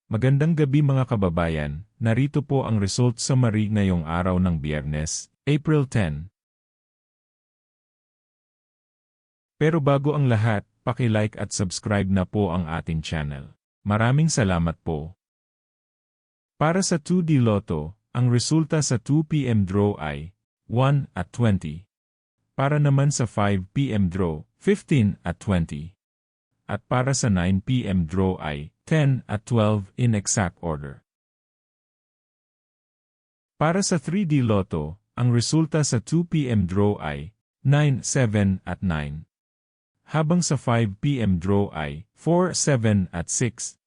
Magandang gabi mga kababayan, narito po ang result summary ngayong araw ng Biyernes, April 10. Pero bago ang lahat, paki-like at subscribe na po ang ating channel. Maraming salamat po. Para sa 2D Lotto, ang resulta sa 2 PM draw ay 1 at 20. Para naman sa 5 PM draw, 15 at 20. At para sa 9 PM draw ay 10 at 12 in exact order. Para sa 3D Lotto, ang resulta sa 2 PM draw ay 9, 7 at 9. Habang sa 5 PM draw ay 4, 7 at 6.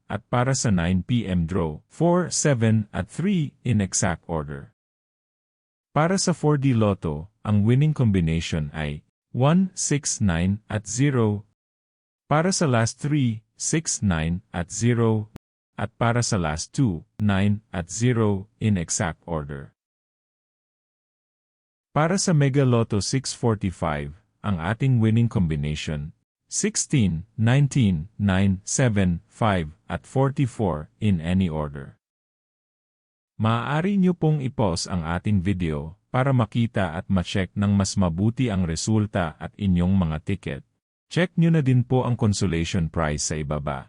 At para sa 9 PM draw, 4, 7 at 3 in exact order. Para sa 4D Lotto, ang winning combination ay 1, 6, 9 at 0. Para sa last 3, 6, 9 at 0. At para sa last 2, 9 at 0 in exact order. Para sa Mega Lotto 645, ang ating winning combination, 16, 19, 9, 7, 5 at 44 in any order. Maaari nyo pong i-pause ang ating video para makita at ma-check ng mas mabuti ang resulta at inyong mga ticket. Check nyo na din po ang consolation prize sa ibaba.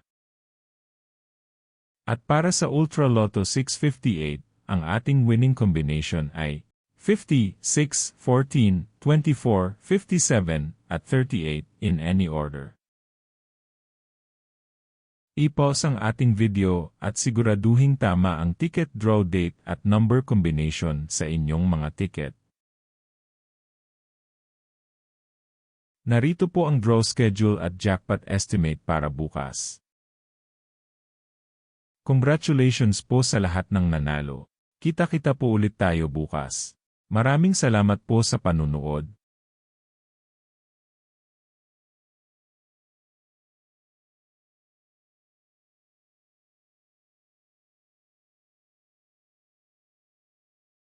At para sa Ultra Lotto 658, ang ating winning combination ay 50, 6, 14, 24, 57, at 38 in any order. I-pause ang ating video at siguraduhing tama ang ticket draw date at number combination sa inyong mga ticket. Narito po ang draw schedule at jackpot estimate para bukas. Congratulations po sa lahat ng nanalo. Kita-kita po ulit tayo bukas. Maraming salamat po sa panunood.